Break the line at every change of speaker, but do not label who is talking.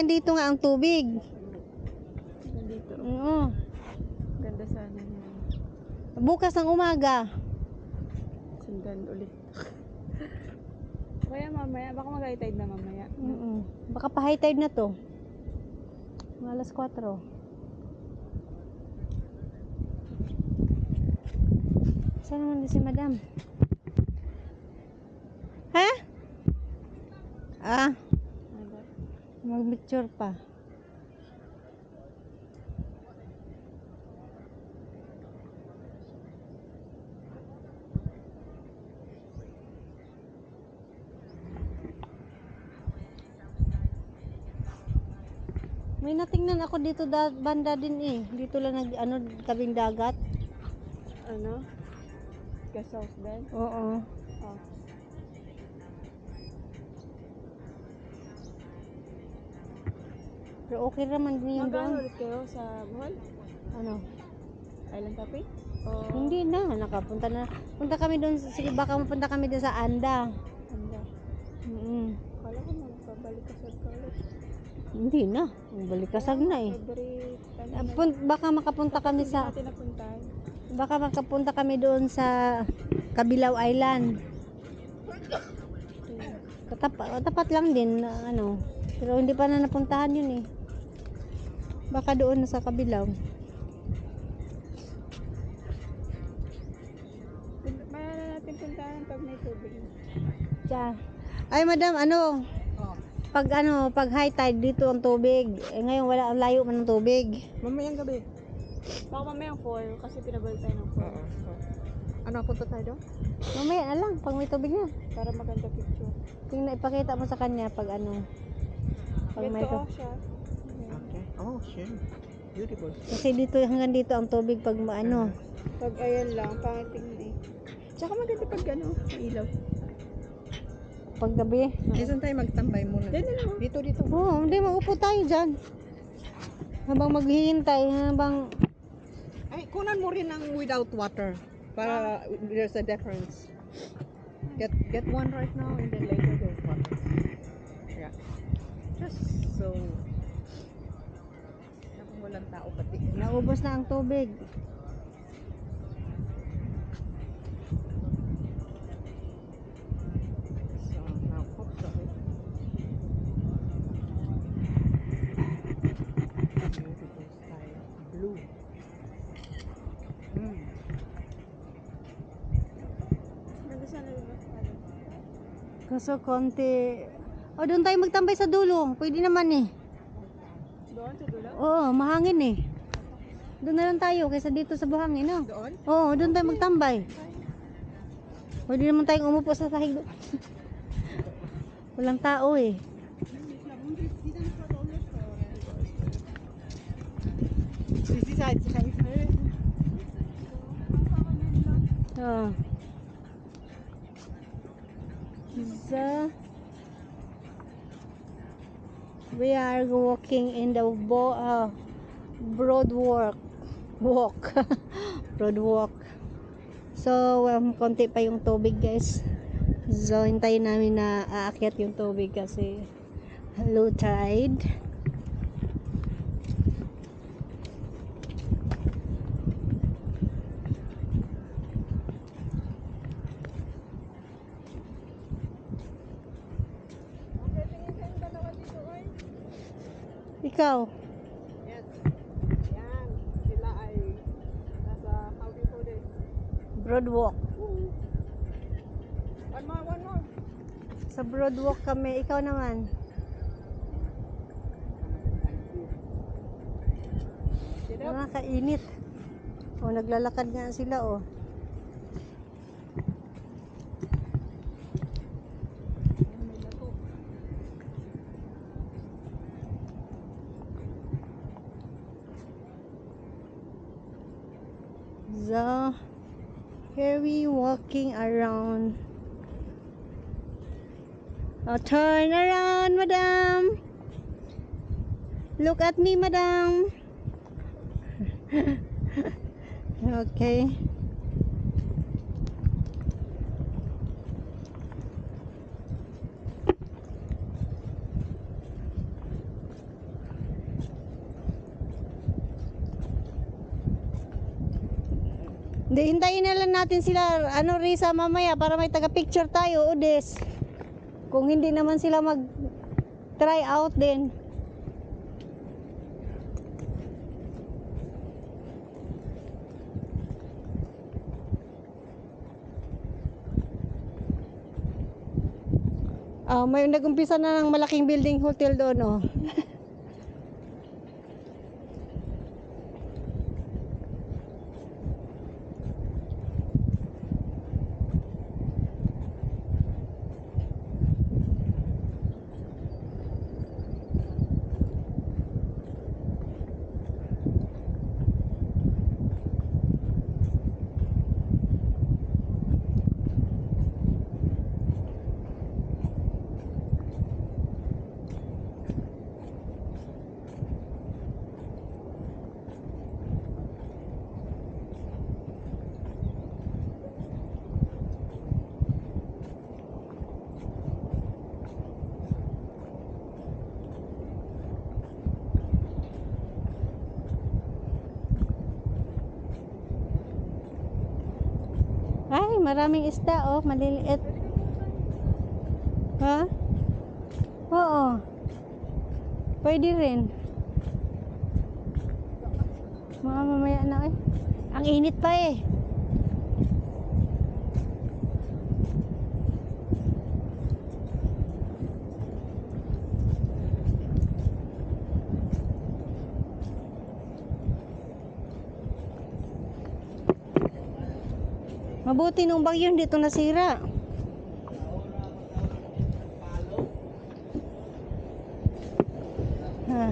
hanggang dito nga ang tubig.
Nandito.
Oo.
Ganda sana yan.
Bukas ng umaga.
Sundan ulit. Kaya mamaya, baka mag-high tide na mamaya.
Baka pa high tide na to. Mga alas 4. Saan naman din si madam? Ha? Mag-picture pa. May natingnan ako dito banda din eh. Dito lang kabing dagat.
Ano? Guest house din?
Oo.
Oh.
Pero okay naman din yung
Magkano
doon.
ulit kayo sa Bohol?
Ano?
Island Cafe? O
Hindi na, nakapunta na. Punta kami doon, sige baka mapunta kami doon sa Anda.
Anda? Kala ko magpabalik ka sa college.
Hindi na, balikasag na eh.
Every time
Baka makapunta kami sa,
natin napuntahan.
baka makapunta kami doon sa Kabilaw Island. Tapat lang din, ano. Pero hindi pa na napuntahan yun eh. Baka doon na sa Kabilaw.
Mayroon natin puntahan pag may tubig.
Tiyan. Ay madam, ano? Pag high tide dito ang tubig. Eh, ngayon wala, ang layo man ng tubig.
Mamayang gabi. Baka mamayang 4 kasi pinabalik tayo ng 4. Ano, punta tayo doon?
Mamaya na lang, pag may tubig na.
Para maganda picture.
Tingnan, ipakita mo sa kanya pag ano. Pag may
Ganito
tubig.
siya.
Okay. Oh, shit. Beautiful.
Kasi dito, hanggang dito ang tubig pag ano.
Pag ayan lang, pangit tingnan eh. Tsaka maganda pag ano, may ilaw.
Pag gabi.
Saan tayo magtambay muna? Dito.
Oo, hindi, maupo tayo dyan. Habang maghihintay, habang...
Ay, kunan mo rin ang without water. Para there's a difference. Get one right now and then later there's water. Yeah. Just so... Kung walang tao pati.
Naubos na ang tubig.
So, now, oops, sorry. Beautiful sky. Blue.
Ganda sana rin ba?
Kaso konti... O, doon tayo magtambay sa dulo. Pwede naman eh.
Doon sa dulo?
Oo, mahangin eh. Doon na lang tayo kaysa dito sa buhangin, no?
Doon?
Oo, doon tayo magtambay. Pwede naman tayong umupo sa sahig doon. Walang tao eh.
This side.
Oo. So, we are walking in the broadwalk. Broadwalk. So, konti pa yung tubig guys. So, hintayin namin na aakyat yung tubig kasi low tide. Ikaw?
Yes. Yan. Sila ay nasa, how do you call this?
Broadwalk.
One more.
Sa broadwalk kami. Ikaw naman. Nakakainit. O, naglalakad nga sila, o. So, here we walking around. Oh, turn around, madam. Look at me, madam. Okay. Hindi, hintayin na lang natin sila, ano, Risa, mamaya para may taga-picture tayo, Udes. Kung hindi naman sila mag-try out din. May nag-umpisa na ng malaking building hotel doon, oh. Ay, maraming isda, oh, maliliit. Ha? Oo. Pwede rin. Mga mamaya na, eh. Ang init pa, eh. Mabuti nung bagyo dito nasira. Ha.